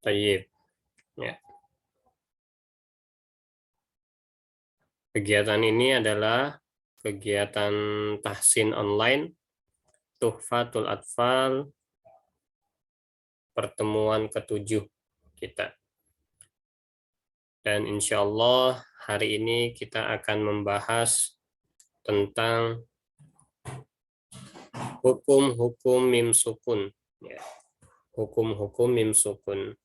Tayyib. Ya. Kegiatan ini adalah kegiatan tahsin online Tuhfatul Atfal pertemuan ke-7 kita. Dan insya Allah hari ini kita akan membahas tentang hukum-hukum mim sukun. Ya. Hukum-hukum mim sukun.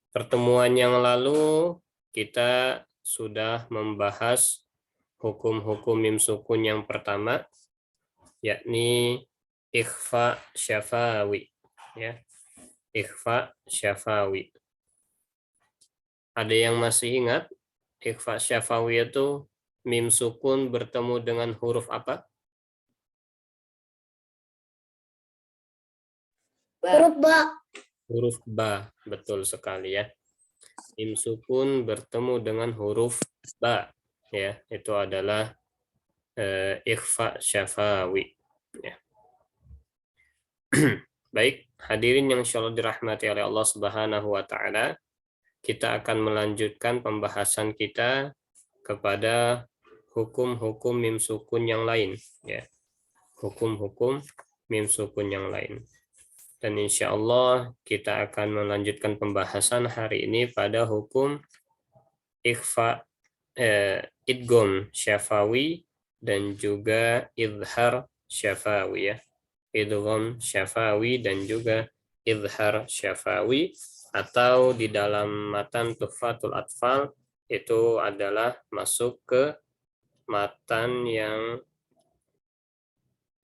Pertemuan yang lalu kita sudah membahas hukum-hukum mim sukun yang pertama, yakni ikhfa syafawi. Ya. Ikhfa syafawi. Ada yang masih ingat ikhfa syafawi itu mim sukun bertemu dengan huruf apa? Huruf ba. Huruf ba, betul sekali ya. Mim sukun bertemu dengan huruf ba, ya, itu adalah ikhfa syafawi. Ya. Baik, hadirin yang insyaallah dirahmati oleh Allah Subhanahu wa taala, kita akan melanjutkan pembahasan kita kepada hukum-hukum mim sukun yang lain, ya. Hukum-hukum mim sukun yang lain. Dan insya Allah kita akan melanjutkan pembahasan hari ini pada hukum ikhfa idgham syafawi dan juga izhar syafawi, ya. Idgham syafawi dan juga izhar syafawi, atau di dalam matan Tuhfatul Atfal itu adalah masuk ke matan yang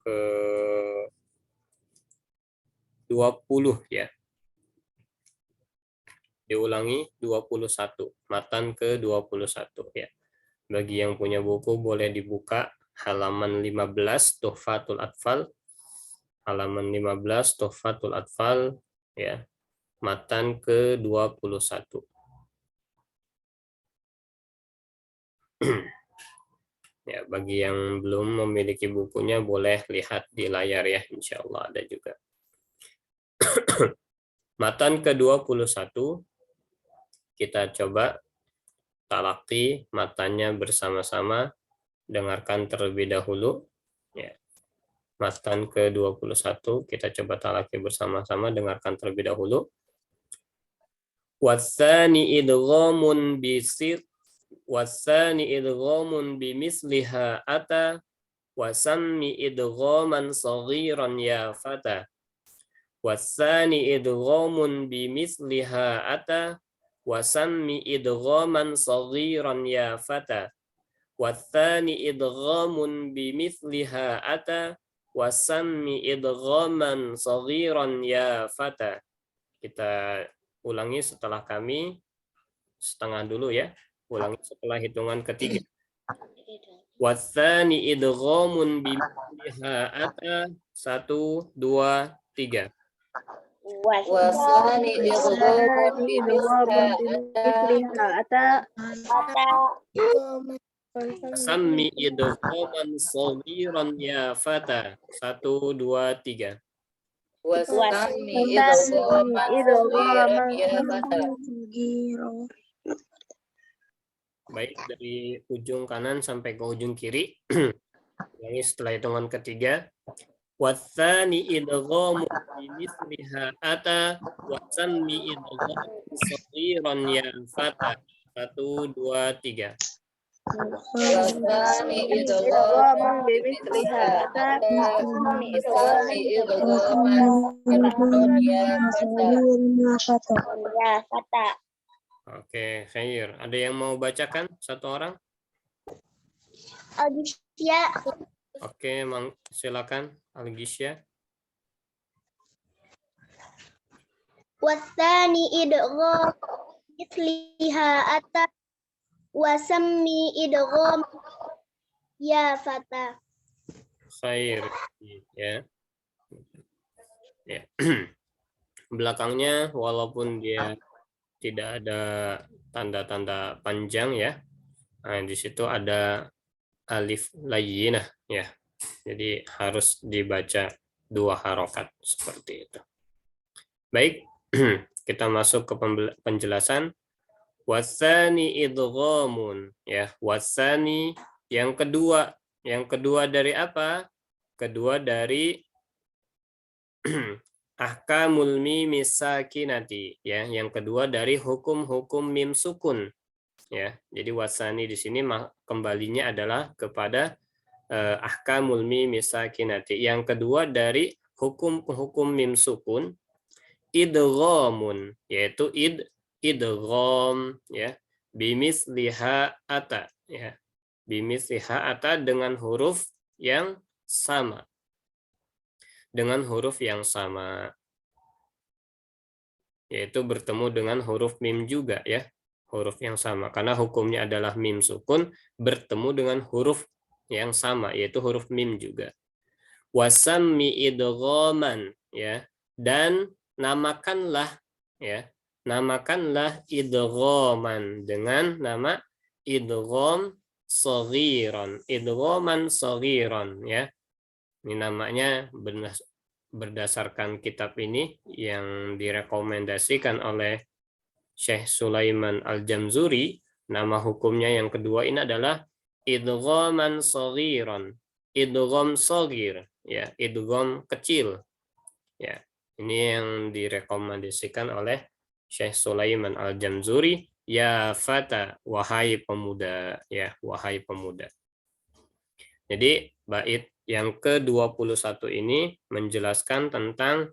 ke 20, ya. Diulangi 21, matan ke 21 ya. Bagi yang punya buku boleh dibuka halaman 15 Tuhfatul Atfal. Halaman 15 Tuhfatul Atfal ya. Matan ke 21. Ya, bagi yang belum memiliki bukunya boleh lihat di layar ya, insya Allah ada juga. Matan ke-21 kita coba talaki matanya bersama-sama, dengarkan terlebih dahulu ya. Matan ke-21 kita coba talaki bersama-sama, dengarkan terlebih dahulu. Wasani idghamun bisir wasani idghamun bimisliha ata wasammi idghaman saghiran ya fata. Wasani idghamun bimisliha ata wasammi idghaman saghiran ya fata. Wathani idghamun bimisliha ata wasammi idghaman saghiran ya fata. Kita ulangi setelah kami setengah dulu ya. Ulangi setelah hitungan ketiga. Wathani idghamun bimisliha ata 1 2 3. Wasani Sammi idghaman saghiran ya fata. 1 2 3. Wasani idghaman ya fata. Baik, dari ujung kanan sampai ke ujung kiri. Ini setelah hitungan ketiga. Wathani idghamu bimisliha ata wasammi idghaman saghiran ya fata. 1 2 3. Wasani idghaman bimisliha ata wasammi idghaman ya fata. Ya fata. Oke, khair. Ada yang mau bacakan satu orang? Al-Gisya. Oke, silakan Al-Gisya. Wasani idgham misliha ata wasammi idgham ya fata. Khair. Ya. Ya. Belakangnya walaupun dia tidak ada tanda-tanda panjang ya. Nah, di situ ada alif layyinah ya. Jadi harus dibaca 2 harokat seperti itu. Baik, kita masuk ke penjelasan. Wasani idghamun, ya. Wasani yang kedua. Yang kedua dari apa? Kedua dari ahkamul mim sakinati, ya. Yang kedua dari hukum-hukum mim sukun, ya. Jadi wasani di sini kembalinya adalah kepada ahkamul mim sakinati. Yang kedua dari hukum-hukum mim sukun, idghamun, yaitu idgham, ya, bimisliha ata, ya, bimisliha ata dengan huruf yang sama, dengan huruf yang sama, yaitu bertemu dengan huruf mim juga, ya, huruf yang sama, karena hukumnya adalah mim sukun bertemu dengan huruf yang sama, yaitu huruf mim juga. Wasammi idghaman, ya, dan namakanlah, ya, namakanlah idghaman dengan nama idgham shaghiran, idghaman shaghiran, ya. Ini namanya berdasarkan kitab ini yang direkomendasikan oleh Syekh Sulaiman Al-Jamzuri. Nama hukumnya yang kedua ini adalah idghaman shaghiran, idgham shaghir, ya, idgham kecil, ya. Ini yang direkomendasikan oleh Syekh Sulaiman Al-Jamzuri. Ya fata, wahai pemuda, ya, wahai pemuda. Jadi bait yang ke-21 ini menjelaskan tentang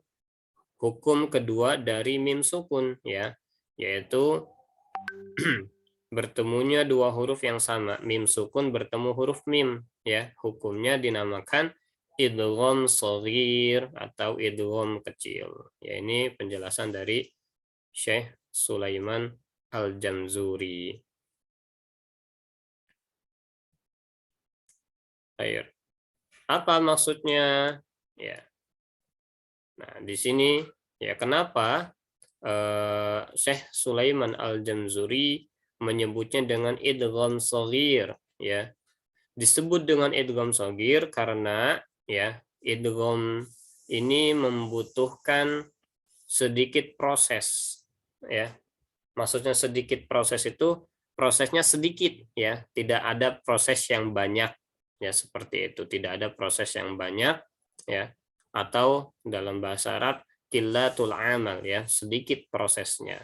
hukum kedua dari mim sukun, ya, yaitu bertemunya dua huruf yang sama, mim sukun bertemu huruf mim, ya, hukumnya dinamakan idgham shaghir atau idgham kecil. Ya, ini penjelasan dari Syekh Sulaiman Al-Jamzuri. Baik. Apa maksudnya? Ya. Nah, di sini ya kenapa Syekh Sulaiman Al-Jamzuri menyebutnya dengan idgham shaghir, ya. Disebut dengan idgham shaghir karena, ya, idgham ini membutuhkan sedikit proses, ya. Maksudnya sedikit proses itu prosesnya sedikit, ya, tidak ada proses yang banyak, ya, seperti itu, tidak ada proses yang banyak, ya, atau dalam bahasa Arab qillatul amal, ya, sedikit prosesnya.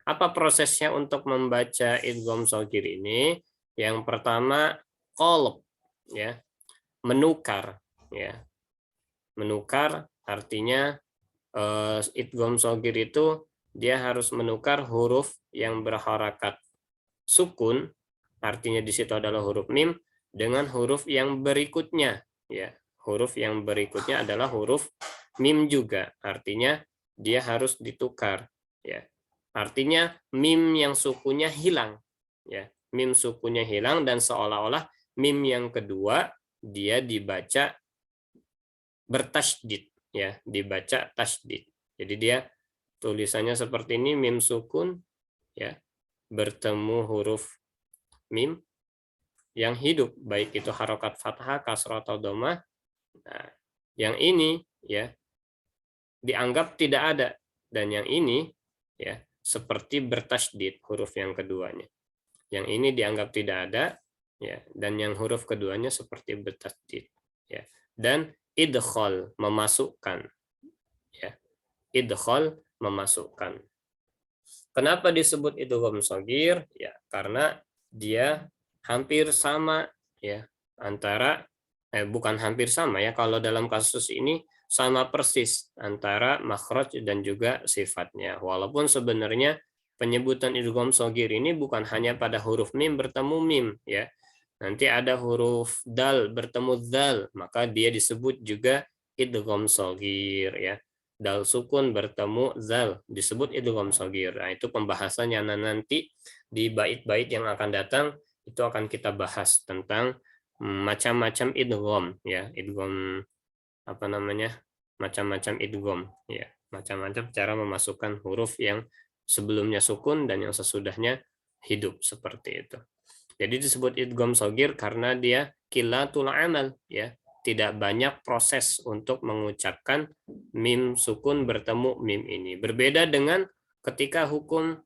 Apa prosesnya untuk membaca idgham shaghir ini? Yang pertama qalb, ya, menukar, ya. Menukar artinya idgham shaghir itu dia harus menukar huruf yang berharakat sukun, artinya di situ adalah huruf mim, dengan huruf yang berikutnya, ya. Huruf yang berikutnya adalah huruf mim juga, artinya dia harus ditukar, ya. Artinya mim yang sukunya hilang, ya. Mim sukunya hilang dan seolah-olah mim yang kedua dia dibaca bertasydid, ya, dibaca tasydid. Jadi dia tulisannya seperti ini, mim sukun, ya, bertemu huruf mim yang hidup, baik itu harokat fathah, kasrah atau dhammah. Nah, yang ini, ya, dianggap tidak ada, dan yang ini, ya, seperti bertasydid huruf yang keduanya. Yang ini dianggap tidak ada, ya, dan yang huruf keduanya seperti bertasydid, ya. Dan idkhal, memasukkan, ya, idkhal, memasukkan. Kenapa disebut idgham shaghir? Ya, karena dia hampir sama, ya, antara bukan hampir sama, ya, kalau dalam kasus ini sama persis antara makhraj dan juga sifatnya. Walaupun sebenarnya penyebutan idgham shaghir ini bukan hanya pada huruf mim bertemu mim, ya. Nanti ada huruf dal bertemu dal, maka dia disebut juga idgham shaghir, ya. Dal sukun bertemu zal disebut idgham shaghir. Nah, itu pembahasannya nanti di bait-bait yang akan datang itu akan kita bahas tentang macam-macam idgham, ya, idgham apa namanya? Macam-macam idgham, ya. Macam-macam cara memasukkan huruf yang sebelumnya sukun dan yang sesudahnya hidup seperti itu. Jadi disebut idgham shaghir karena dia qillatul amal, ya. tidak banyak proses untuk mengucapkan mim sukun bertemu mim ini. Berbeda dengan ketika hukum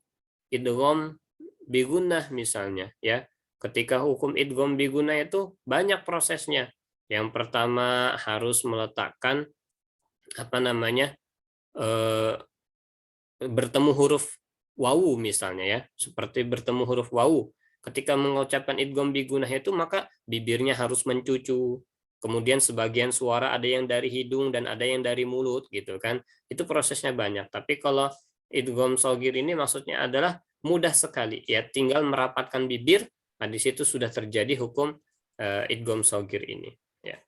idgham bigunnah misalnya ya. Ketika hukum idgham bigunnah itu banyak prosesnya. Yang pertama harus meletakkan apa namanya? Bertemu huruf wawu misalnya ya, seperti bertemu huruf wawu. Ketika mengucapkan idgham bigunnah itu maka bibirnya harus mencucu. Kemudian sebagian suara ada yang dari hidung dan ada yang dari mulut gitu kan. Itu prosesnya banyak. Tapi kalau idgham shogir ini maksudnya adalah mudah sekali ya, tinggal merapatkan bibir. Nah, di situ sudah terjadi hukum idgham shogir ini ya.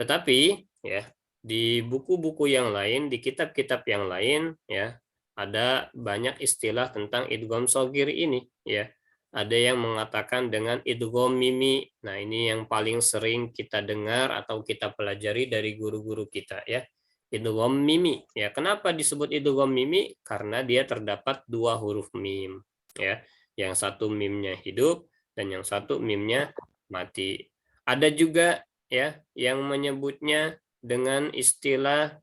Tetapi ya di buku-buku yang lain, di kitab-kitab yang lain ya, ada banyak istilah tentang idgham shogir ini ya. Ada yang mengatakan dengan idgham mimi. Nah, ini yang paling sering kita dengar atau kita pelajari dari guru-guru kita ya. Idgham mimi ya. Kenapa disebut idgham mimi? Karena dia terdapat dua huruf mim ya. Yang satu mimnya hidup dan yang satu mimnya mati. Ada juga ya yang menyebutnya dengan istilah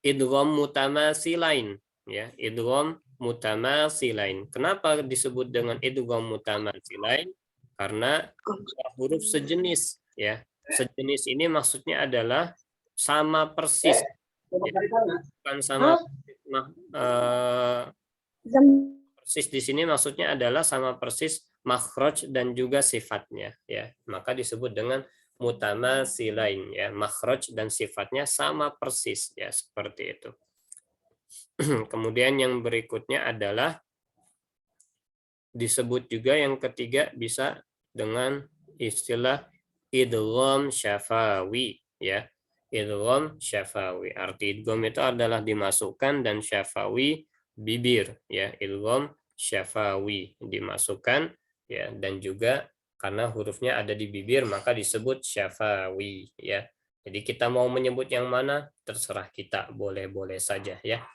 idgham mutamasilain ya, idgham mutamasilain. Kenapa disebut dengan idgham mutamasilain? Karena huruf sejenis ya. Sejenis ini maksudnya adalah sama persis ya. Bukan sama persis di sini maksudnya adalah sama persis makhraj dan juga sifatnya ya. Maka disebut dengan mutamasilain ya, makhraj dan sifatnya sama persis ya, seperti itu. Kemudian yang berikutnya adalah disebut juga yang ketiga bisa dengan istilah idgham syafawi ya. Idgham syafawi. Arti idgham itu adalah dimasukkan dan syafawi bibir ya. Idgham syafawi dimasukkan ya, dan juga karena hurufnya ada di bibir maka disebut syafawi ya. Jadi kita mau menyebut yang mana terserah kita, boleh-boleh saja ya.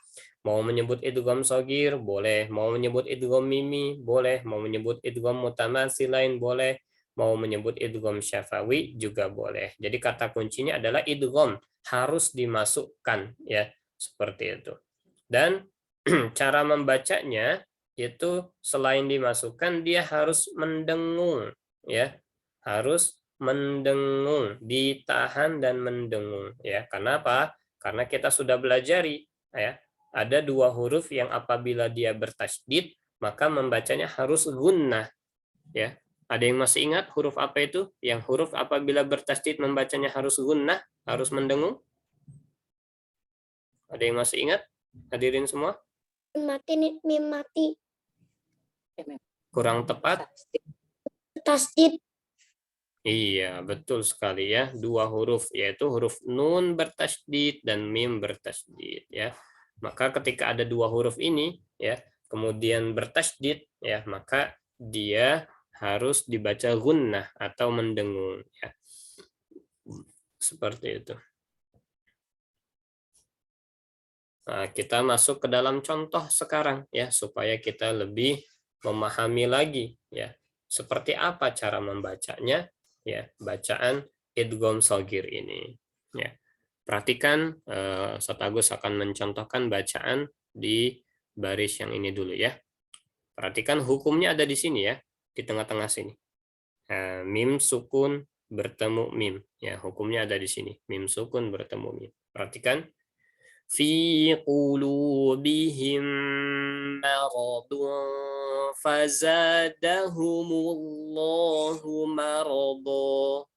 Mau menyebut idgham shogir boleh, mau menyebut idgham mimi boleh, mau menyebut idgham mutamasilain boleh, mau menyebut idgham syafawi juga boleh. Jadi kata kuncinya adalah idgham, harus dimasukkan ya, seperti itu. Dan cara membacanya itu selain dimasukkan dia harus mendengung ya. Harus mendengung, ditahan dan mendengung ya. Kenapa? Karena kita sudah belajari ya. Ada dua huruf yang apabila dia bertasydid maka membacanya harus gunnah ya. Ada yang masih ingat huruf apa itu? Yang huruf apabila bertasydid membacanya harus gunnah, harus mendengung? Ada yang masih ingat? Hadirin semua? Mati nih, mim mati. Kurang tepat? Tasdid. Iya, betul sekali ya. Dua huruf, yaitu huruf nun bertasydid dan mim bertasydid ya. Maka ketika ada dua huruf ini ya, kemudian bertasydid ya, maka dia harus dibaca gunnah atau mendengung ya. Seperti itu. Nah, kita masuk ke dalam contoh sekarang ya, supaya kita lebih memahami lagi ya. Seperti apa cara membacanya ya, bacaan idgham shogir ini ya. Perhatikan Ustaz Agus akan mencontohkan bacaan di baris yang ini dulu ya. Perhatikan hukumnya ada di sini ya, di tengah-tengah sini. Mim sukun bertemu mim ya, hukumnya ada di sini. Mim sukun bertemu mim. Perhatikan fi qulubihim maradun fazadahumullahu marada.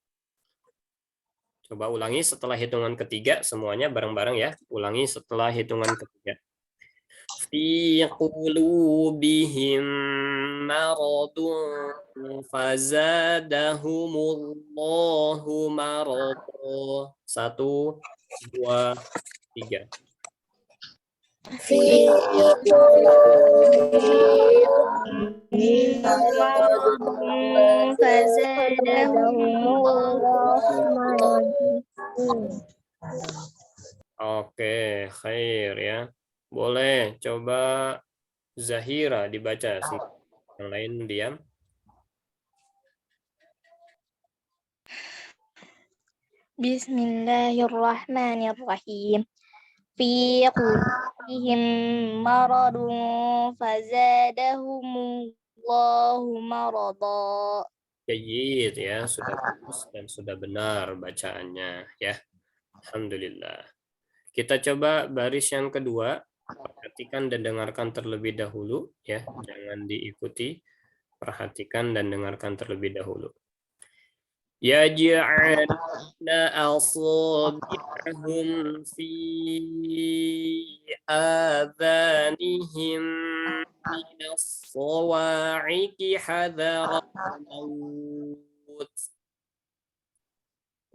Coba ulangi setelah hitungan ketiga, semuanya bareng-bareng ya. Ulangi setelah hitungan ketiga. Fi qulubihim maradun fazadahumullahu marada. 1, 2, 3. Fi Oke, khair ya. Boleh coba Zahira dibaca, yang lain diam. Bismillahirrahmanirrahim. Fi qulubihim maradun fazadahumullahu marada. Jayyid ya, sudah bagus dan sudah benar bacaannya ya. Alhamdulillah. Kita coba baris yang kedua. Perhatikan dan dengarkan terlebih dahulu ya, jangan diikuti. Perhatikan dan dengarkan terlebih dahulu. Yaj'alna asabi'ahum fi adhanihim minas sawa'iqi hadharal maut.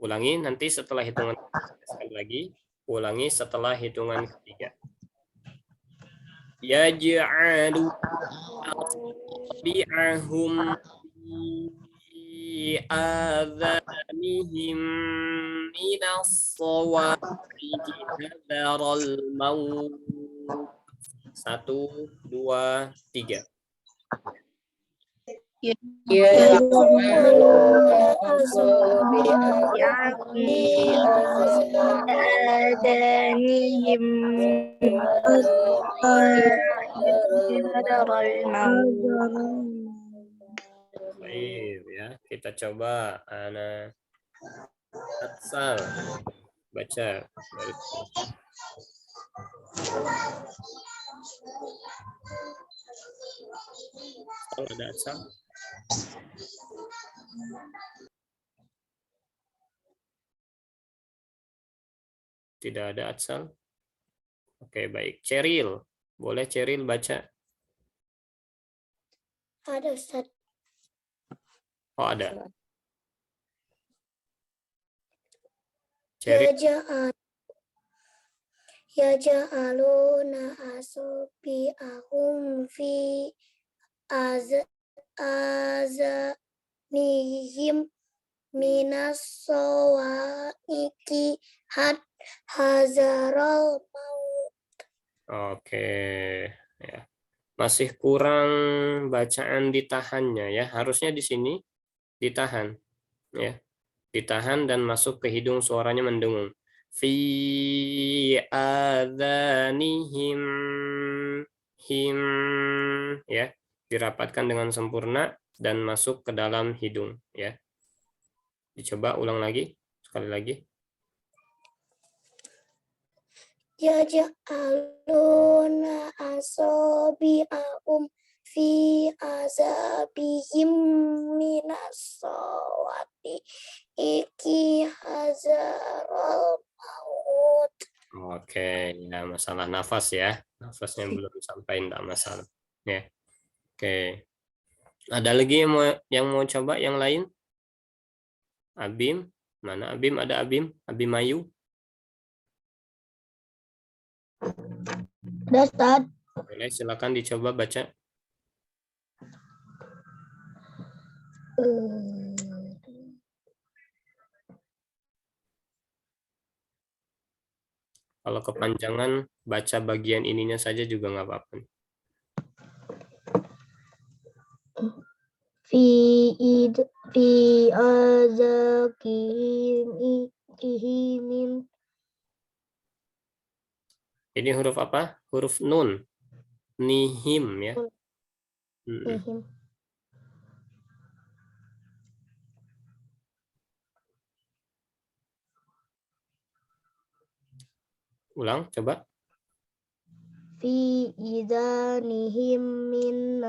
Ulangi nanti setelah hitungan sekali lagi. Ulangi setelah hitungan ketiga. Yaj'alu asabi'ahum fi adhanihim minas sawa'iqi hadharal maut. 1, 2, 3. Adanihim Baik ya, kita coba Ana Atsal baca. Ada Atsal? Tidak ada Atsal? Oke, baik. Ceril, boleh Ceril baca? Ada Ustaz. Oh, ada. Ceril. Yaj'aluna asabi'ahum fi azanihim minas sawa'iqi hazaral maut. Oke, ya. Masih kurang bacaan ditahannya ya. Harusnya di sini ditahan ya. Ditahan dan masuk ke hidung, suaranya mendengung. Fi adhanihim him ya. Dirapatkan dengan sempurna dan masuk ke dalam hidung ya. Dicoba ulang lagi sekali lagi. Yaj'aluna asabi'ahum fi azabihim minas sawa'iqi hazaral maut. Oke, ya masalah nafas ya. Nafasnya belum sampai, enggak masalah. Ya. Oke. Ada lagi yang mau coba yang lain? Abim, mana Abim? Ada Abim? Abim Ayu? Ada Ustaz. Boleh, silakan dicoba baca. Kalau kepanjangan, baca bagian ininya saja juga nggak apa-apa. Fi azakihim. Ini huruf apa? Huruf nun. Nihim ya. Ulang, coba. Fi idanihim min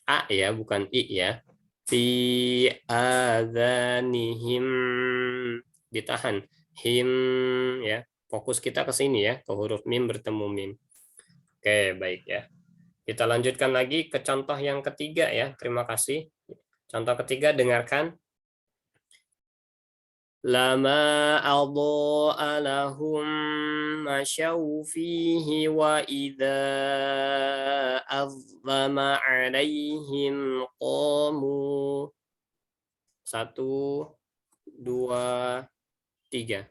A ya, bukan I ya. Fi adhanihim. Ditahan. Him ya. Fokus kita ke sini ya, ke huruf mim bertemu mim. Oke, baik ya. Kita lanjutkan lagi ke contoh yang ketiga ya. Terima kasih. Contoh ketiga, dengarkan. Lama adha'a lahum masyaw fihi wa idza azlama 'alaihim qamu. 1, 2, 3.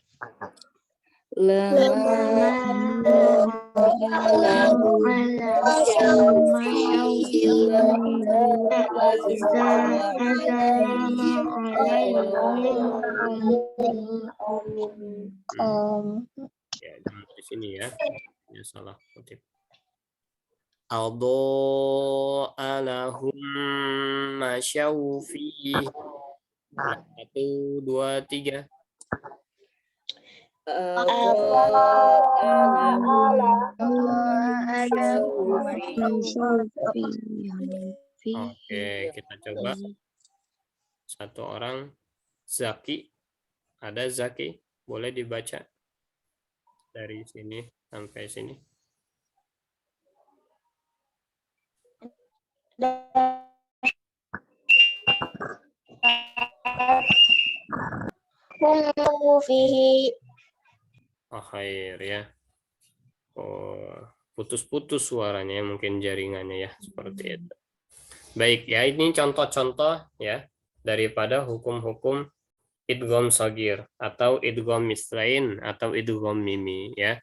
Ya, jangan di sini ya. Ya salah kutip. Aldo alahum masyaufi. 1, 2, 3. Oke, kita coba satu orang. Zaki, ada Zaki, boleh dibaca dari sini sampai sini. Oh, khair ya. Oh, putus-putus suaranya, mungkin jaringannya ya, seperti itu. Baik ya, ini contoh-contoh ya daripada hukum-hukum idgham shagir atau idgham mislain atau idgham mimi ya.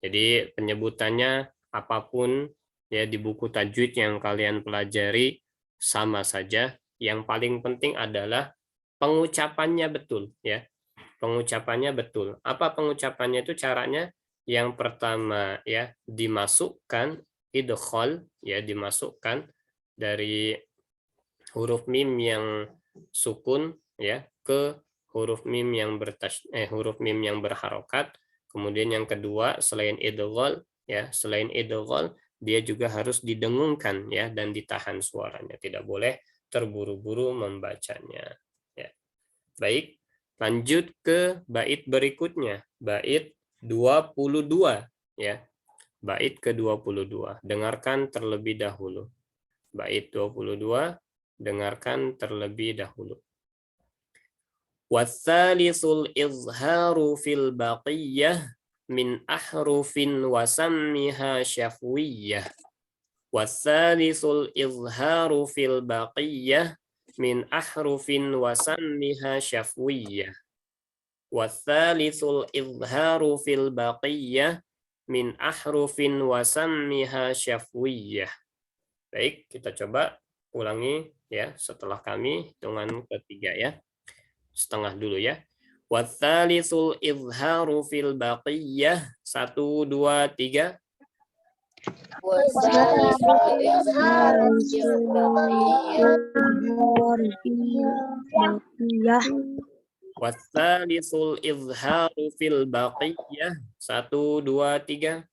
Jadi penyebutannya apapun ya di buku tajwid yang kalian pelajari sama saja. Yang paling penting adalah pengucapannya betul ya. Pengucapannya betul. Apa pengucapannya itu caranya? Yang pertama ya, dimasukkan idghal ya, dimasukkan dari huruf mim yang sukun ya ke huruf mim yang huruf mim yang berharokat. Kemudian yang kedua, selain idghal ya, selain idghal dia juga harus didengungkan ya dan ditahan suaranya. Tidak boleh terburu-buru membacanya ya. Baik, lanjut ke bait berikutnya, bait 22 ya. Bait ke-22. Dengarkan terlebih dahulu. Bait 22, dengarkan terlebih dahulu. Watsalisul izharu fil baqiyah min ahrufin wasammiha syafwiyah. Watsalisul izharu fil baqiyah min ahrufin wasammiha syafwiyah. Watsalisul izharu fil baqiyah min ahrufin wasammiha syafwiyah. Baik, kita coba ulangi ya setelah kami hitungan ketiga ya. Setengah dulu ya. Watsalisul izharu fil baqiyah. 1, 2, 3. Watsalisul izharu fil baqiyah. 1, 2, 3.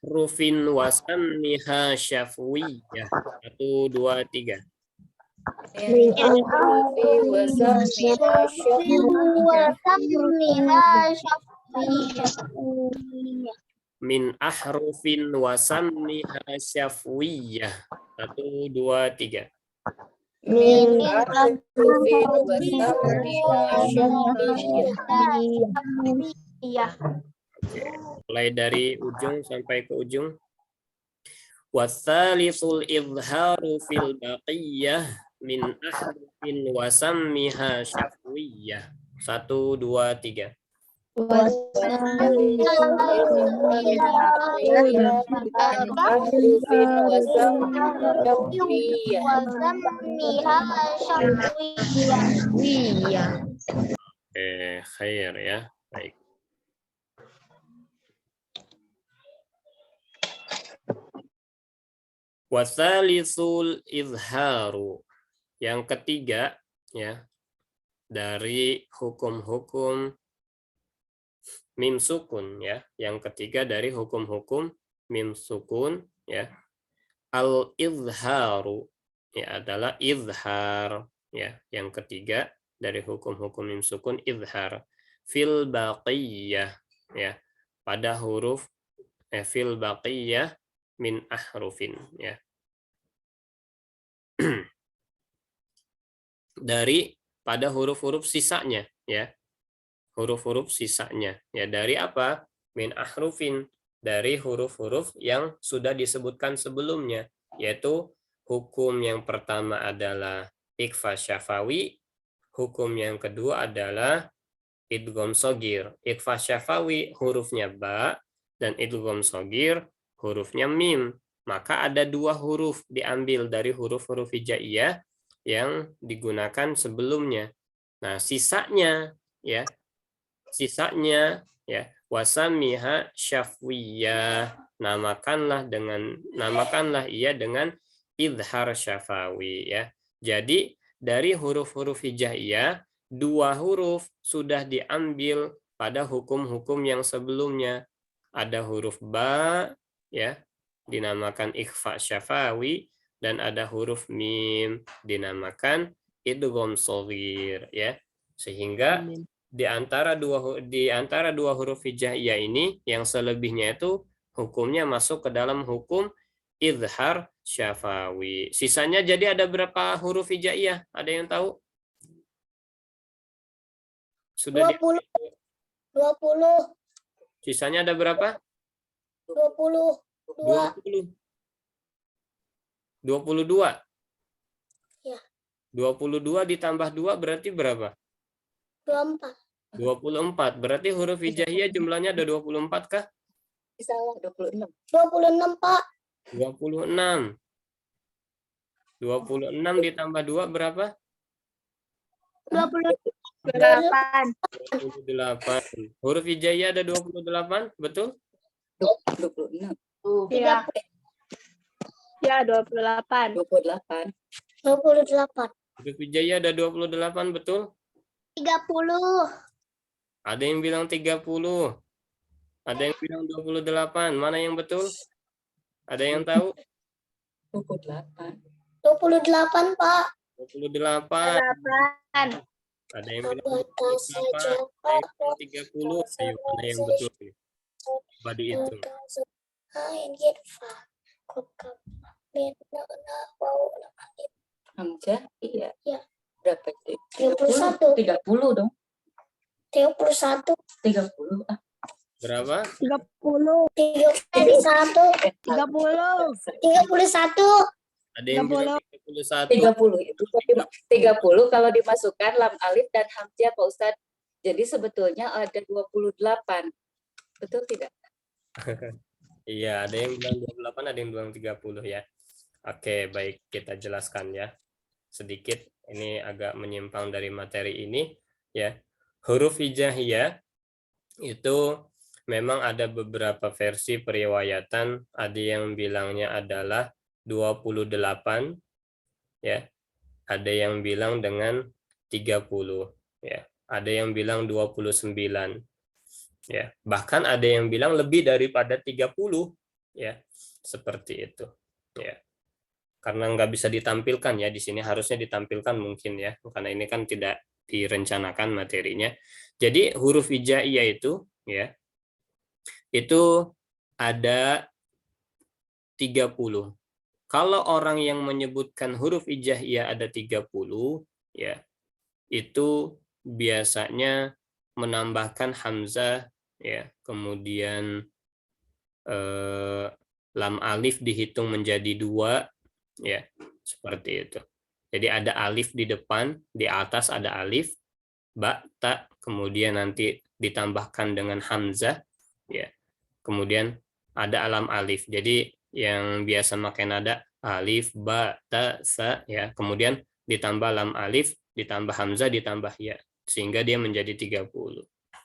Rufin wasammiha syafwiyah. 1, 2, 3. Min ahrufin wasammiha syafwiyah. 1, 2, 3. Oke, mulai dari ujung sampai ke ujung. Watsalisul izharu fil baqiyah min ahrufin wasammiha syafwiyah. 1, 2, 3. Khair ya. Baik. Watsalisul izharu. Yang ketiga ya dari hukum-hukum mim sukun ya. Yang ketiga dari hukum-hukum mim sukun ya. Al izharu ya adalah izhar ya. Yang ketiga dari hukum-hukum mim sukun izhar fil baqiyah ya. Pada huruf fil baqiyah min ahrufin ya. Dari pada huruf-huruf sisanya ya. Huruf-huruf sisanya ya, dari apa? Min ahrufin, dari huruf-huruf yang sudah disebutkan sebelumnya, yaitu hukum yang pertama adalah ikhfa syafawi, hukum yang kedua adalah idgham shagir. Ikhfa syafawi hurufnya ba dan idgham shagir hurufnya mim. Maka ada dua huruf diambil dari huruf-huruf hijaiyah yang digunakan sebelumnya. Nah, sisanya ya wasamiha syafwiyah, namakanlah ia dengan idhar syafawi ya. Jadi dari huruf-huruf hijaiyah, dua huruf sudah diambil pada hukum-hukum yang sebelumnya. Ada huruf ba ya, dinamakan ikhfa syafawi, dan ada huruf mim dinamakan idgham shaghir ya. Sehingga di antara dua huruf hijaiyah ini yang selebihnya itu hukumnya masuk ke dalam hukum izhar syafawi. Sisanya jadi ada berapa huruf hijaiyah? Ada yang tahu? Sudah 20. 20. Sisanya ada berapa? 22. 22. Ya. 22 ditambah 2 berarti berapa? 24. 24. Berarti huruf hijaiyah jumlahnya ada 24 kah? Salah 26. 26, Pak. 26. 26 ditambah 2 berapa? 28. 28. Huruf hijaiyah ada 28, betul? 26. Iya. Ya, 28. 28. 28. Huruf hijaiyah ada 28, betul? 30. Ada yang bilang 30. Ada yang bilang 28. Mana yang betul? Ada yang tahu? 28. 28, Pak. 28. 28. Ada yang bilang 28. Ada yang bilang 30. Ayo, mana yang betul? Coba dihitung. Hamzah, iya. Iya. Berapa? 31. 30 dong. 31. 30. Ah, Berapa? 31. 30. 31. Ada yang bilang 31. 30 itu 30 kalau dimasukkan lam alif dan hamzah Pak Ustadz. Jadi sebetulnya ada 28. Betul tidak? Iya, ada yang bilang 28, ada yang bilang 30 ya. Oke, baik, kita jelaskan ya. Sedikit ini agak menyimpang dari materi ini ya. Huruf hijaiyah itu memang ada beberapa versi periwayatan, ada yang bilangnya adalah 28 ya. Ada yang bilang dengan 30 ya. Ada yang bilang 29 ya. Bahkan ada yang bilang lebih daripada 30 ya. Seperti itu ya. Karena nggak bisa ditampilkan ya di sini, harusnya ditampilkan mungkin ya, karena ini kan tidak direncanakan materinya. Jadi huruf hijaiyah itu ya, itu ada 30. Kalau orang yang menyebutkan huruf hijaiyah ada 30 ya, itu biasanya menambahkan hamzah ya, kemudian lam alif dihitung menjadi 2 ya, seperti itu. Jadi ada alif di depan, di atas ada alif, ba, ta, kemudian nanti ditambahkan dengan hamzah ya. Kemudian ada alam alif. Jadi yang biasa makan nada alif, ba, ta, sa ya. Kemudian ditambah lam alif, ditambah hamzah, ditambah ya, sehingga dia menjadi 30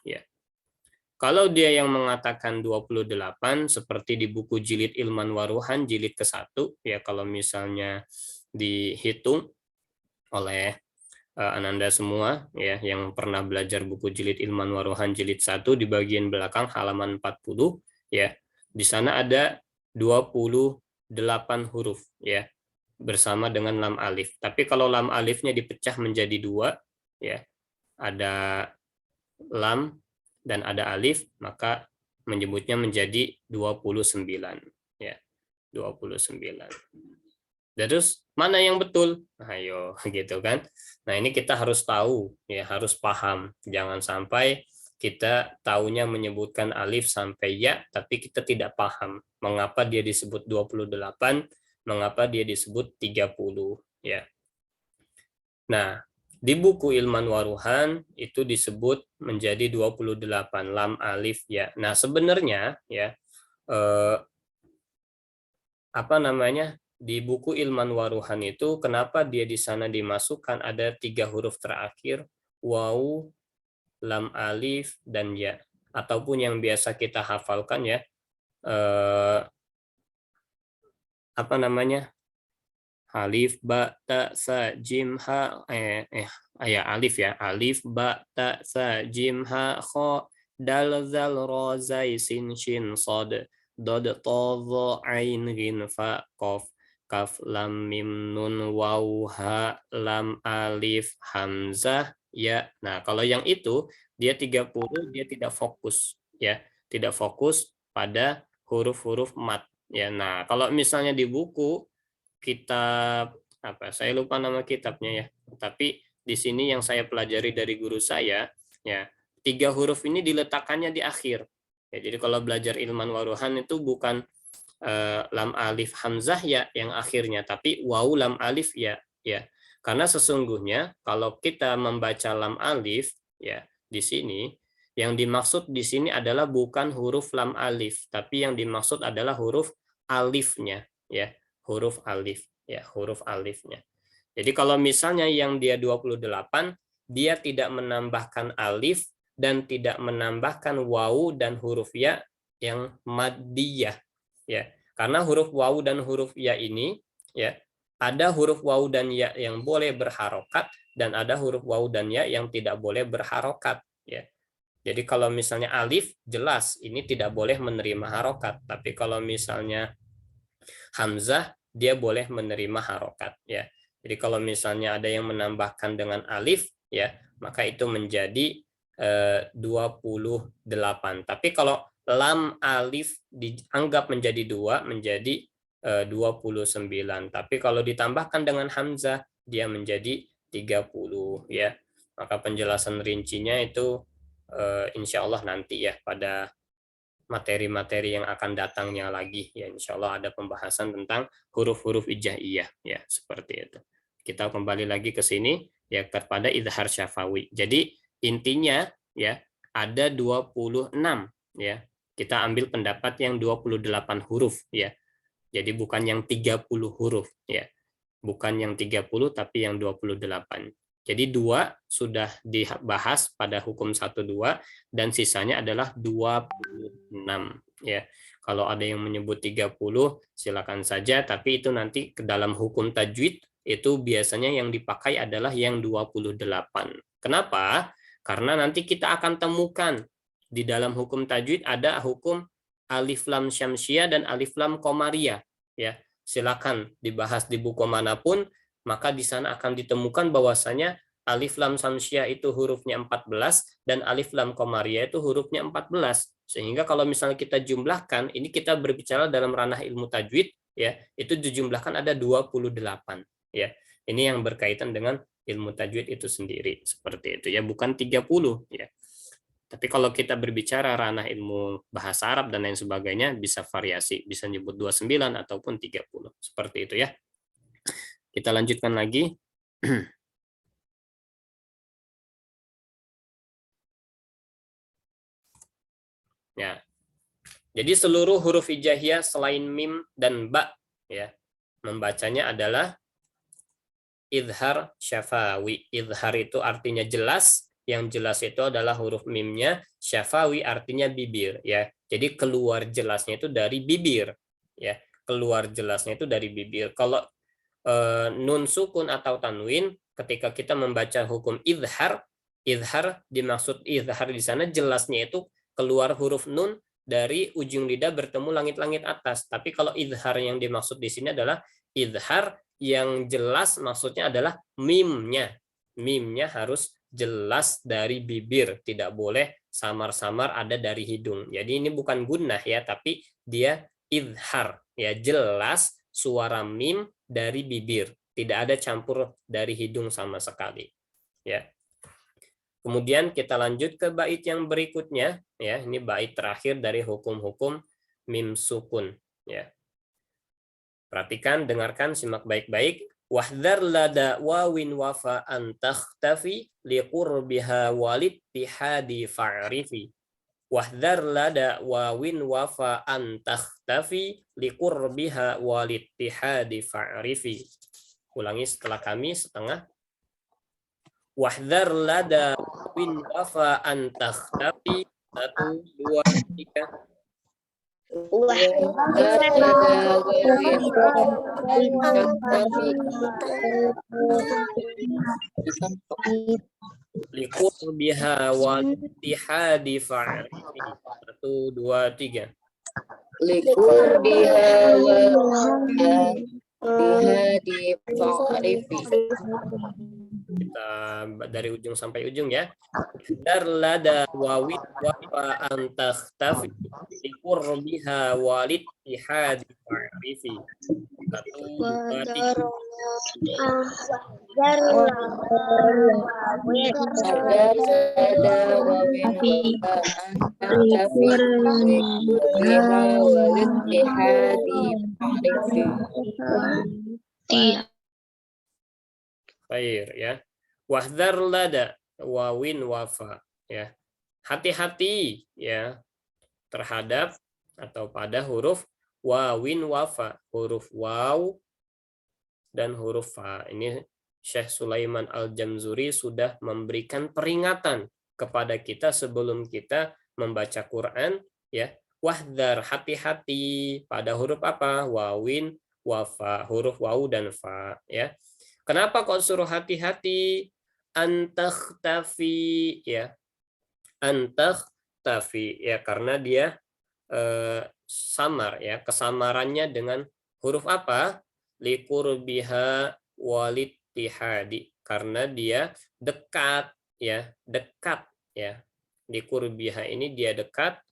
ya. Kalau dia yang mengatakan 28 seperti di buku Jilid Ilman Waruhan jilid ke-1 ya, kalau misalnya dihitung oleh Ananda semua ya yang pernah belajar buku Jilid Ilman Waruhan jilid 1 di bagian belakang halaman 40 ya. Di sana ada 28 huruf ya bersama dengan lam alif. Tapi kalau lam alifnya dipecah menjadi 2 ya, ada lam dan ada alif, maka menyebutnya menjadi 29 ya. 29. Terus mana yang betul? Ayo gitu kan. Nah, ini kita harus tahu ya, harus paham. Jangan sampai kita taunya menyebutkan alif sampai ya, tapi kita tidak paham mengapa dia disebut 28, mengapa dia disebut 30 ya. Nah, di buku Ilman Waruhan itu disebut menjadi 28 lam alif ya. Nah, sebenarnya ya apa namanya? Di buku Ilman Waruhan itu kenapa dia di sana dimasukkan ada 3 huruf terakhir, waw, lam alif dan ya, ataupun yang biasa kita hafalkan ya apa namanya? Alif ba ta sa jim ha ya alif ya, alif ba ta sa jim ha kha dal zal ra zai sin shin sad dod ta dha ain ghin fa qaf kaf lam mim nun waw ha lam alif hamzah ya. Nah, kalau yang itu dia 30 dia tidak fokus ya, tidak fokus pada huruf-huruf mat ya. Nah, kalau misalnya di buku kitab apa saya lupa nama kitabnya ya, tapi di sini yang saya pelajari dari guru saya ya, 3 huruf ini diletakkannya di akhir ya. Jadi kalau belajar Ilman Waruhan itu bukan lam alif hamzah ya yang akhirnya, tapi waw lam alif ya ya, karena sesungguhnya kalau kita membaca lam alif ya di sini yang dimaksud di sini adalah bukan huruf lam alif, tapi yang dimaksud adalah huruf alifnya ya, huruf alif ya, huruf alifnya. Jadi kalau misalnya yang dia 28 dia tidak menambahkan alif dan tidak menambahkan waw dan huruf ya yang maddiyah ya. Karena huruf waw dan huruf ya ini ya, ada huruf waw dan ya yang boleh berharokat dan ada huruf waw dan ya yang tidak boleh berharokat ya. Jadi kalau misalnya alif jelas ini tidak boleh menerima harokat, tapi kalau misalnya hamzah dia boleh menerima harokat ya. Jadi kalau misalnya ada yang menambahkan dengan alif ya, maka itu menjadi 28. Tapi kalau lam alif dianggap menjadi 2 menjadi 29. Tapi kalau ditambahkan dengan hamzah dia menjadi 30 ya. Maka penjelasan rincinya itu insya Allah nanti ya pada materi-materi yang akan datangnya lagi ya, insya Allah ada pembahasan tentang huruf-huruf hijaiyah ya, seperti itu. Kita kembali lagi ke sini ya kepada idhar syafawi. Jadi intinya ya ada 26 ya. Kita ambil pendapat yang 28 huruf ya. Jadi bukan yang 30 huruf ya. Bukan yang 30 tapi yang 28. Jadi 2 sudah dibahas pada hukum 1-2 dan sisanya adalah 26 ya. Kalau ada yang menyebut 30 silakan saja, tapi itu nanti ke dalam hukum tajwid itu biasanya yang dipakai adalah yang 28. Kenapa? Karena nanti kita akan temukan di dalam hukum tajwid ada hukum alif lam syamsiah dan alif lam qamariyah ya. Silakan dibahas di buku manapun, maka di sana akan ditemukan bahwasanya alif lam syamsiah itu hurufnya 14 dan alif lam qamariyah itu hurufnya 14. Sehingga kalau misalnya kita jumlahkan, ini kita berbicara dalam ranah ilmu tajwid ya, itu dijumlahkan ada 28 ya. Ini yang berkaitan dengan ilmu tajwid itu sendiri seperti itu ya, bukan 30 ya. Tapi kalau kita berbicara ranah ilmu bahasa Arab dan lain sebagainya bisa variasi, bisa nyebut 29 ataupun 30 seperti itu ya. Kita lanjutkan lagi. Ya. Jadi seluruh huruf hijaiyah selain mim dan ba ya, membacanya adalah idhar syafawi. Idhar itu artinya jelas, yang jelas itu adalah huruf mimnya, syafawi artinya bibir ya. Jadi keluar jelasnya itu dari bibir ya. Keluar jelasnya itu dari bibir. Kalau nun sukun atau tanwin ketika kita membaca hukum idhar, idhar dimaksud idhar di sana jelasnya itu keluar huruf nun dari ujung lidah bertemu langit-langit atas. Tapi kalau idhar yang dimaksud di sini adalah idhar yang jelas, maksudnya adalah mimnya. Mimnya harus jelas dari bibir, tidak boleh samar-samar ada dari hidung. Jadi ini bukan gunnah ya, tapi dia idhar ya, jelas suara mim dari bibir, tidak ada campur dari hidung sama sekali ya. Kemudian kita lanjut ke bait yang berikutnya ya, ini bait terakhir dari hukum-hukum mim sukun ya. Perhatikan, dengarkan, simak baik-baik. Wahdhar lada wawin wafa an takhtafi liqurbiha walid tihadi fa'rifi. Wahdhar lada wawin wafa an takhtafi liqurbiha walid tihadi fa'rifi. Ulangi setelah kami setengah. Wahdhar lada wawin wafa an takhtafi. 1, 2, 3. Liqurbiha wal ittihadi fa'rifi. 1, 2, 3. Liqurbiha wal ittihadi fa'rifi. Kita dari ujung sampai ujung ya. Darlada wawid wafa antakhtafi liqurbiha walid ittihadi fa'rifi. 1, 2, 3. Baik ya. Wahdhar lada wawin wafa ya. Hati-hati ya terhadap atau pada huruf wawin wafa, huruf waw dan huruf fa. Ini Syekh Sulaiman Al-Jamzuri sudah memberikan peringatan kepada kita sebelum kita membaca Quran ya. Wahdhar, hati-hati pada huruf apa? Wawin wafa, huruf waw dan fa ya. Kenapa kok suruh hati-hati? Antakhtafi ya. Antakhtafi ya karena dia samar ya, kesamarannya dengan huruf apa? Liqurbiha walittihadi, karena dia dekat ya, dekat ya. Liqurbiha ini dia dekat,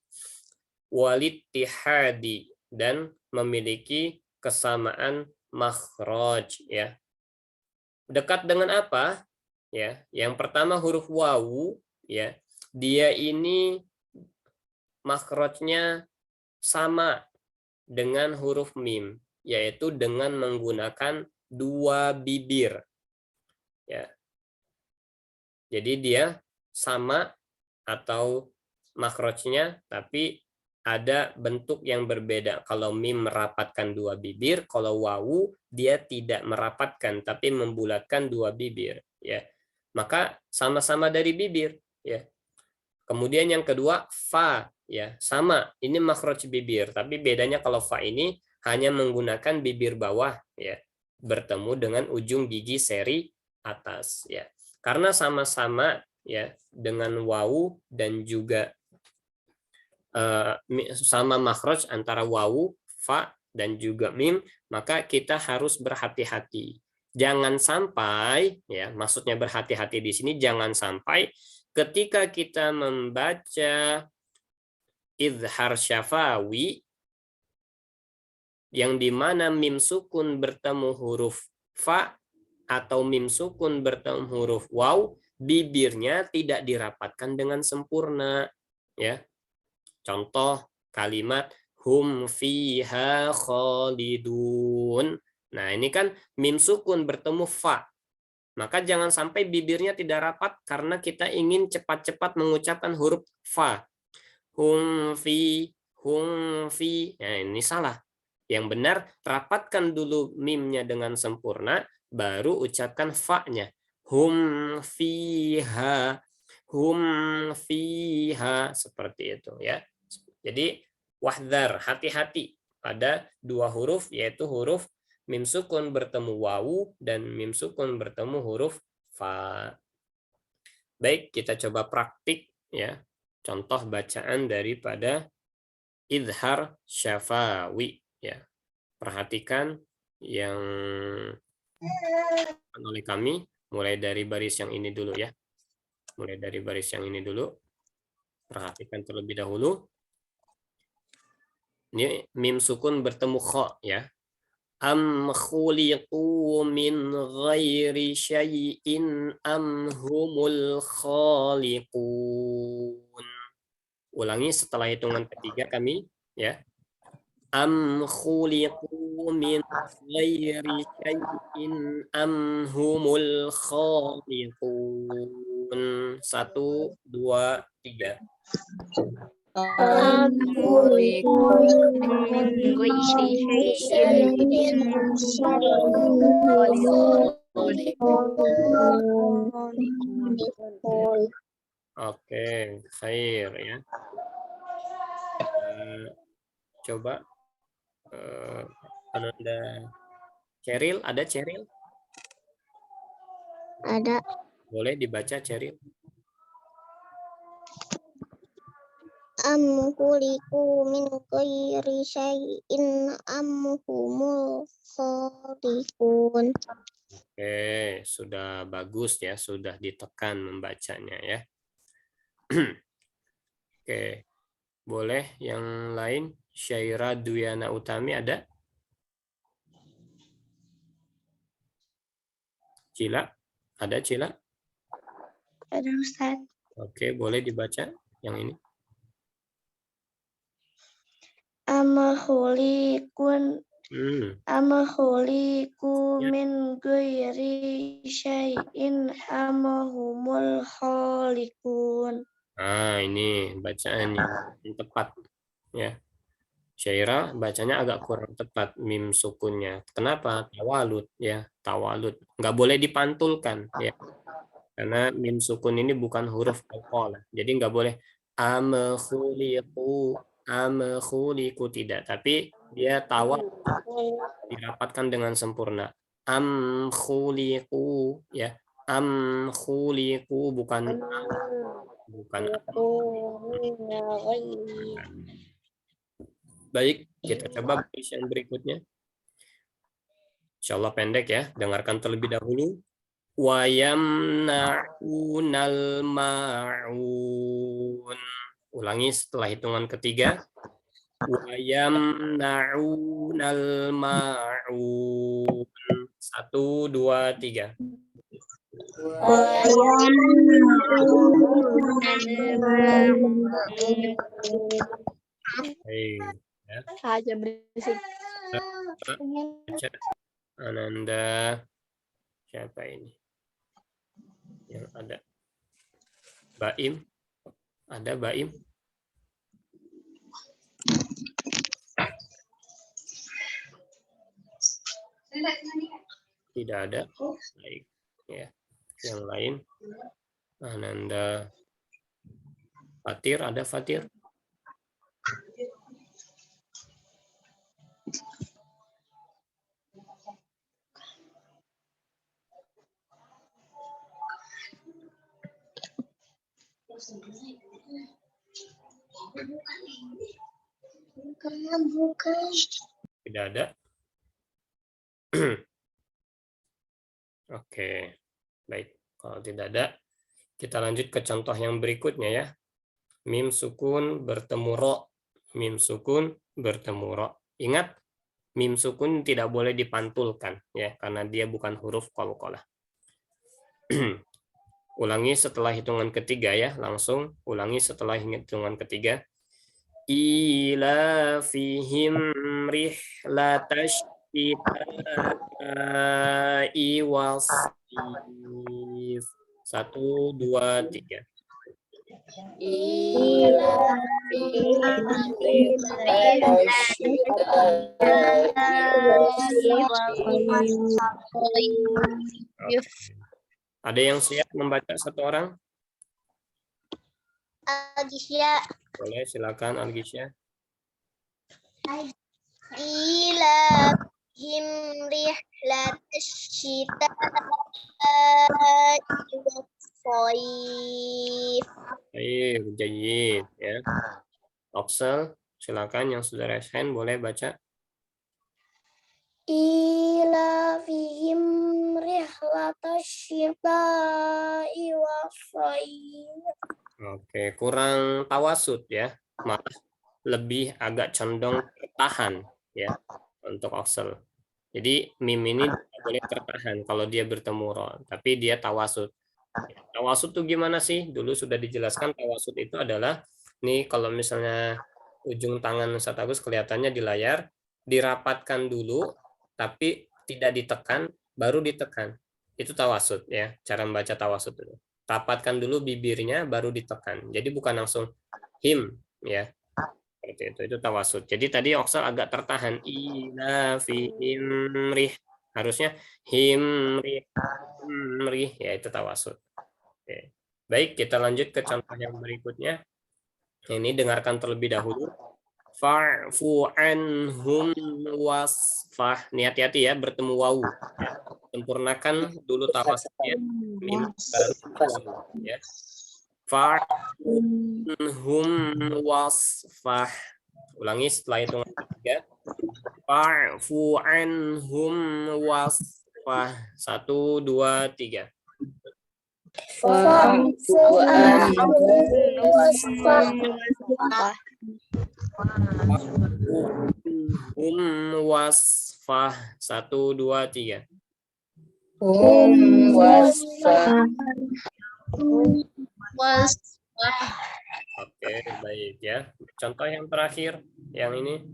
walittihadi dan memiliki kesamaan makhraj ya. Dekat dengan apa? Ya, yang pertama huruf wawu ya. Dia ini makhrajnya sama dengan huruf mim, yaitu dengan menggunakan dua bibir. Ya. Jadi dia sama atau makhrajnya tapi ada bentuk yang berbeda. Kalau mim merapatkan dua bibir, kalau wawu dia tidak merapatkan tapi membulatkan dua bibir ya. Maka sama-sama dari bibir ya. Kemudian yang kedua fa ya, sama, ini makhraj bibir, tapi bedanya kalau fa ini hanya menggunakan bibir bawah ya, bertemu dengan ujung gigi seri atas ya. Karena sama-sama ya dengan wawu dan juga sama makhraj antara wawu, fa dan juga mim, maka kita harus berhati-hati. Jangan sampai ya, maksudnya berhati-hati di sini jangan sampai ketika kita membaca izhar syafawi yang dimana mim sukun bertemu huruf fa atau mim sukun bertemu huruf waw, bibirnya tidak dirapatkan dengan sempurna ya. Contoh kalimat hum fiha khalidun. Nah, ini kan mim sukun bertemu fa. Maka jangan sampai bibirnya tidak rapat karena kita ingin cepat-cepat mengucapkan huruf fa. Hum fi. Nah, ini salah. Yang benar, rapatkan dulu mimnya dengan sempurna, baru ucapkan fa-nya. Hum fiha. Hum fiha. Seperti itu ya. Jadi wahdhar, hati-hati pada dua huruf, yaitu huruf mim sukun bertemu wawu dan mim sukun bertemu huruf fa. Baik, kita coba praktik ya. Contoh bacaan daripada izhar syafawi ya. Perhatikan yang oleh kami mulai dari baris yang ini dulu ya. Mulai dari baris yang ini dulu. Perhatikan terlebih dahulu. Ini mim sukun bertemu kha ya. Am khuliqu min ghairi syai'in am humul khaliqun. Ulangi setelah hitungan ketiga kami ya. Am khuliqu min ghairi syai'in am humul khaliqun. 1, 2, 3. Oke, khair ya. Coba Ananda Ceril, ada Ceril? Ada. Boleh dibaca Ceril? Am khuliqu min ghairi syai'in am humul khaliqun. Oke, sudah bagus ya, sudah ditekan membacanya ya. Oke, boleh yang lain? Syaira Duyana Utami ada? Cila? Ada Cila? Ada Ustaz. Oke, boleh dibaca yang ini. Am khuliqun am khuliqu min ghairi syai'in am humul khaliqun. Nah, ini bacaan yang tepat ya. Syaira bacanya agak kurang tepat mim sukunnya. Kenapa? Tawalud ya, tawalud. Nggak boleh dipantulkan ya. Karena mim sukun ini bukan huruf qalqalah. Jadi nggak boleh am khuliqu tidak, tapi dia tawalud dirapatkan dengan sempurna. Am khuliqu ya. Am khuliqu bukan Baik, kita coba baris yang berikutnya. Insya Allah pendek ya. Dengarkan terlebih dahulu. Wa yamna'unal ma'un. Ulangi setelah hitungan ketiga. Wa yamna'unal ma'un. 1, 2, 3. Hei, ya. Saja berisik. Baca. Ananda, siapa ini yang ada? Baim, ada Baim? Tidak ada. Baik, ya. Yang lain, Ananda, Fatir, ada Fatir? Tidak ada. Oke, baik. Kalau tidak ada, kita lanjut ke contoh yang berikutnya ya. Mim sukun bertemu ro. Mim sukun bertemu ro. Ingat, mim sukun tidak boleh dipantulkan ya, karena dia bukan huruf qalqalah. Ulangi setelah hitungan ketiga ya, langsung ulangi setelah hitungan ketiga. Ila fihim rihlatash shita'i wasif. 1, 2, 3. Ada yang siap membaca satu orang? Algisya. Boleh, silakan Algisya. Ila him rihlatash shita'i wasif. Baik, jayid ya. Oksel, silakan yang sudah raise hand boleh baca. Ila fihim rihlatash shita'i wasif. Oke, kurang tawasud ya. Malah lebih agak condong tertahan ya untuk oksel. Jadi mim ini tidak boleh tertahan kalau dia bertemu ro, tapi dia tawasud. Tawasud itu gimana sih? Dulu sudah dijelaskan tawasud itu adalah nih kalau misalnya ujung tangan Ustaz Agus kelihatannya di layar, dirapatkan dulu, tapi tidak ditekan, baru ditekan. Itu tawasud ya, cara membaca tawasud dulu. Rapatkan dulu bibirnya, baru ditekan. Jadi bukan langsung him ya, seperti itu tawasud. Jadi tadi oksal agak tertahan, ila fi imrih, harusnya himrih, himrih, ya itu tawasud. Oke. Baik, kita lanjut ke contoh yang berikutnya. Ini dengarkan terlebih dahulu. Fa'fu anhum wasfah. Ini hati-hati ya, bertemu wawu. Ya. Sempurnakan dulu tawasudnya. Mim baru wawu, ya. Fa'fu anhum wasfah. Ulangi setelah hitungan 3. Fa'fu anhum wasfah. 1, 2, 3. Fa'fu anhum wasfah. Wasfah. 1, 2, 3. Wasfah. Oke, baik ya. Contoh yang terakhir, yang ini,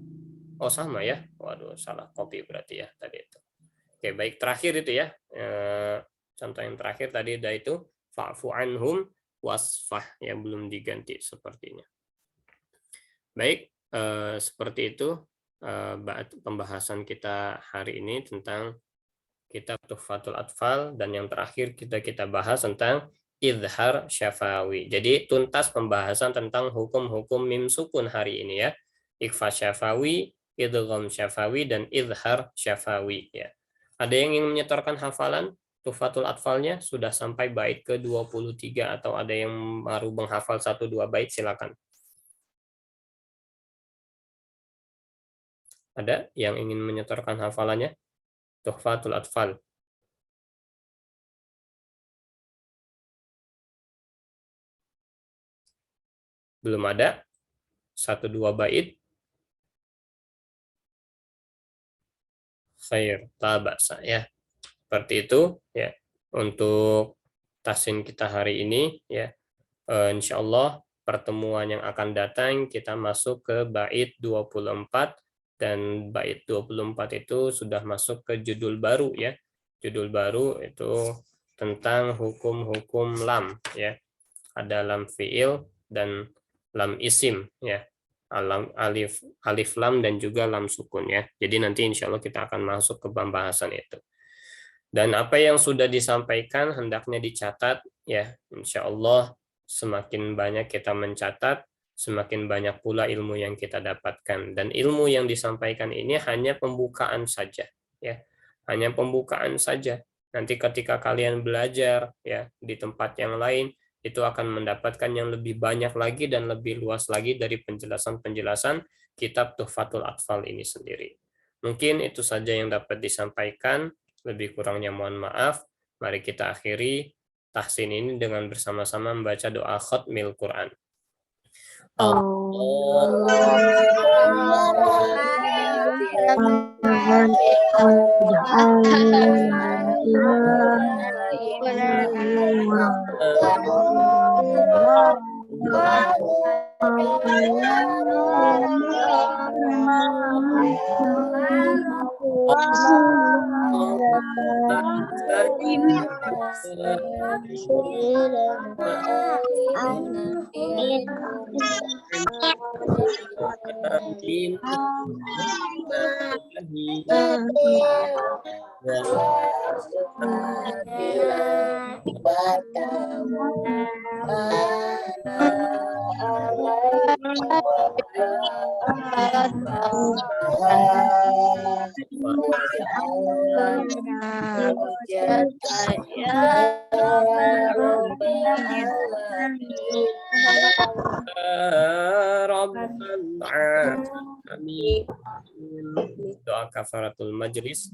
oh sama ya. Waduh, salah copy berarti ya tadi itu. Oke, baik, terakhir itu ya. Contoh yang terakhir tadi ada itu fa'fu anhum wasfah, yang belum diganti sepertinya. Baik, seperti itu pembahasan kita hari ini tentang kitab Tuhfatul Atfal, dan yang terakhir kita bahas tentang idhar syafawi. Jadi tuntas pembahasan tentang hukum-hukum mim sukun hari ini ya. Ikhfa syafawi, idgham syafawi, dan idhar syafawi ya. Ada yang ingin menyetorkan hafalan Tuhfatul Atfalnya? Sudah sampai bait ke-23 atau ada yang baru menghafal 1-2 bait? Silakan. Ada yang ingin menyetorkan hafalannya? Tuhfatul Atfal. Belum ada? 1-2 bait? Khair, tabasa ya. Seperti itu ya. Untuk tahsin kita hari ini ya. Insyaallah pertemuan yang akan datang kita masuk ke bait 24, dan bait 24 itu sudah masuk ke judul baru ya. Judul baru itu tentang hukum-hukum lam ya. Ada lam fiil dan lam isim ya. Alif lam dan juga lam sukun ya. Jadi nanti insya Allah kita akan masuk ke pembahasan itu. Dan apa yang sudah disampaikan hendaknya dicatat ya. Insya Allah semakin banyak kita mencatat, semakin banyak pula ilmu yang kita dapatkan. Dan ilmu yang disampaikan ini hanya pembukaan saja ya. Hanya pembukaan saja. Nanti ketika kalian belajar ya di tempat yang lain, itu akan mendapatkan yang lebih banyak lagi dan lebih luas lagi dari penjelasan-penjelasan kitab Tuhfatul Atfal ini sendiri. Mungkin itu saja yang dapat disampaikan, lebih kurangnya mohon maaf. Mari kita akhiri tahsin ini dengan bersama-sama membaca doa khatmil Quran. Doa kafaratul majlis.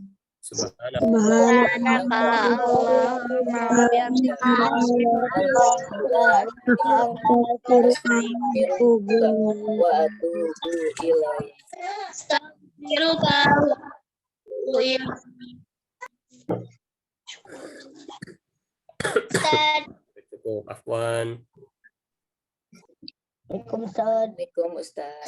Cukup, afwan. Waalaikumsalam. Waalaikumsalam Ustaz.